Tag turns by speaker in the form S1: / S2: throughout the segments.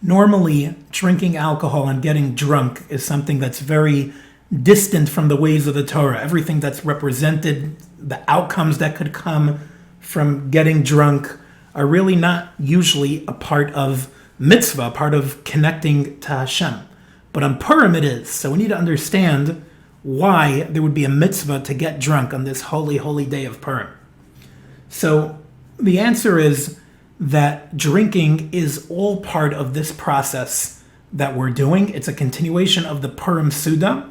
S1: Normally, drinking alcohol and getting drunk is something that's very distant from the ways of the Torah. Everything that's represented, the outcomes that could come from getting drunk, are really not usually a part of mitzvah, a part of connecting to Hashem. But on Purim it is. So we need to understand why there would be a mitzvah to get drunk on this holy, holy day of Purim. So the answer is that drinking is all part of this process that we're doing. It's a continuation of the Purim Suda,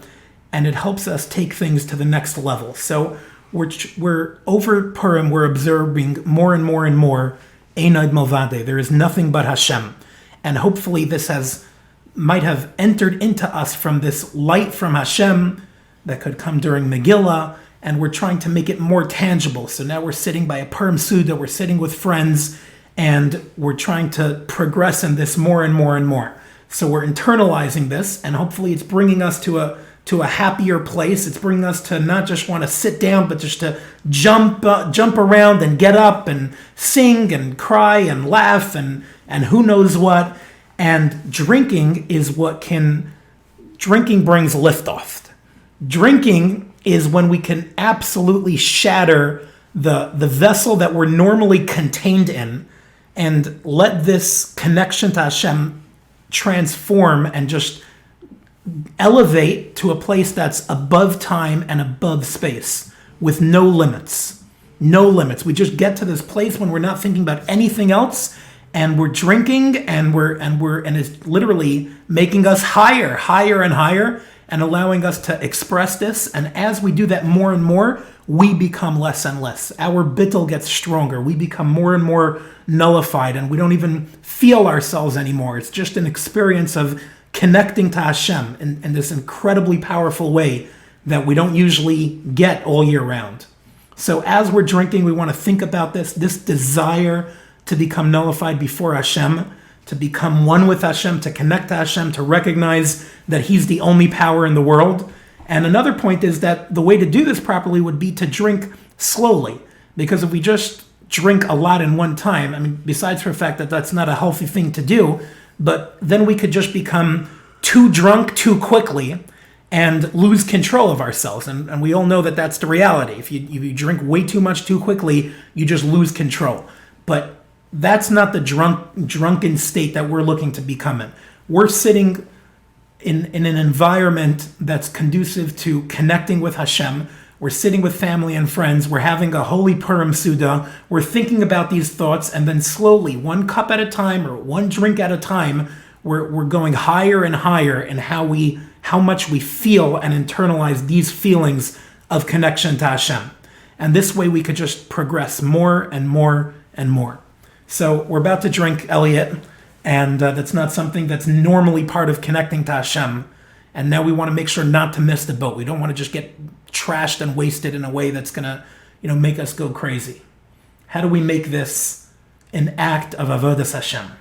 S1: and it helps us take things to the next level. So we're over Purim, we're observing more and more and more Einad Milvade. There is nothing but Hashem. And hopefully this might have entered into us from this light from Hashem that could come during Megillah, and we're trying to make it more tangible. So now we're sitting by a Purim Suda, we're sitting with friends, and we're trying to progress in this more and more and more. So we're internalizing this, and hopefully it's bringing us to a happier place. It's bringing us to not just want to sit down, but just to jump around and get up and sing and cry and laugh and who knows what. And drinking brings liftoff. Drinking is when we can absolutely shatter the vessel that we're normally contained in and let this connection to Hashem transform and just elevate to a place that's above time and above space with no limits. No limits. We just get to this place when we're not thinking about anything else, and we're drinking, and it's literally making us higher and higher, and allowing us to express this. And as we do that more and more, we become less and less. Our bittul gets stronger. We become more and more nullified, and we don't even feel ourselves anymore. It's just an experience of connecting to Hashem in this incredibly powerful way that we don't usually get all year round. So as we're drinking, we want to think about this desire to become nullified before Hashem, to become one with Hashem, to connect to Hashem, to recognize that He's the only power in the world. And another point is that the way to do this properly would be to drink slowly, because if we just drink a lot in one time, I mean, besides for the fact that that's not a healthy thing to do, but then we could just become too drunk too quickly and lose control of ourselves. And we all know that that's the reality. If you drink way too much too quickly, you just lose control. But that's not the drunken state that we're looking to become in. We're sitting in an environment that's conducive to connecting with Hashem. We're sitting with family and friends. We're having a holy Purim Suda. We're thinking about these thoughts, and then slowly, one cup at a time or one drink at a time, we're going higher and higher in how much we feel and internalize these feelings of connection to Hashem. And this way we could just progress more and more and more. So we're about to drink Elliot, and that's not something that's normally part of connecting to Hashem. And now we want to make sure not to miss the boat. We don't want to just get trashed and wasted in a way that's going to, make us go crazy. How do we make this an act of avodas Hashem?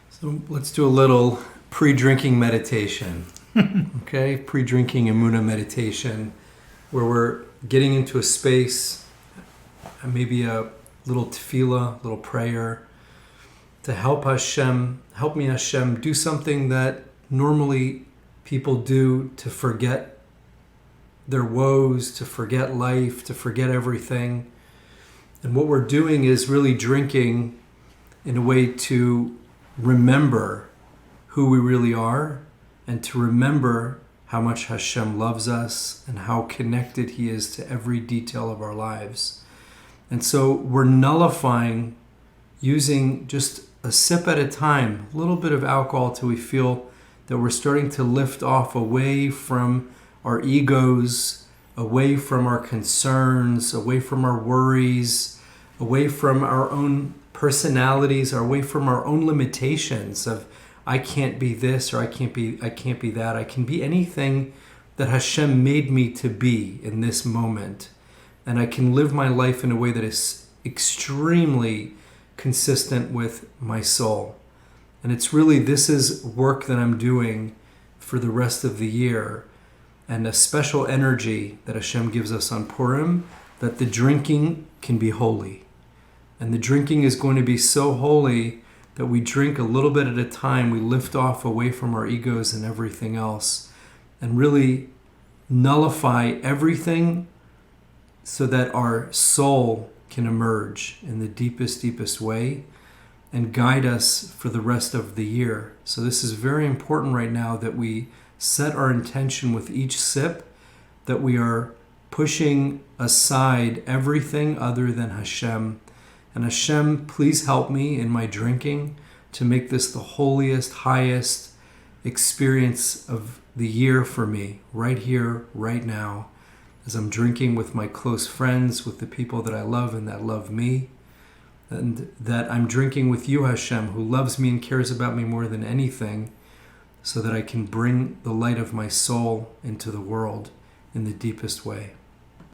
S2: So let's do a little pre-drinking meditation. Okay, pre-drinking Emunah meditation, where we're getting into a space, maybe a little tefillah, little prayer, to help me Hashem, do something that normally people do to forget their woes, to forget life, to forget everything. And what we're doing is really drinking in a way to remember who we really are, and to remember how much Hashem loves us and how connected He is to every detail of our lives. And so we're nullifying, using just a sip at a time, a little bit of alcohol till we feel that we're starting to lift off away from our egos, away from our concerns, away from our worries, away from our own personalities, away from our own limitations of I can't be this or I can't be that. I can be anything that Hashem made me to be in this moment. And I can live my life in a way that is extremely consistent with my soul. And it's really, this is work that I'm doing for the rest of the year, and a special energy that Hashem gives us on Purim, that the drinking can be holy. And the drinking is going to be so holy that we drink a little bit at a time, we lift off away from our egos and everything else, and really nullify everything so that our soul can emerge in the deepest way and guide us for the rest of the year. So this is very important right now that we set our intention with each sip, that we are pushing aside everything other than Hashem. And Hashem, please help me in my drinking to make this the holiest, highest experience of the year for me, right here, right now, as I'm drinking with my close friends, with the people that I love and that love me, and that I'm drinking with you, Hashem, who loves me and cares about me more than anything, so that I can bring the light of my soul into the world in the deepest way.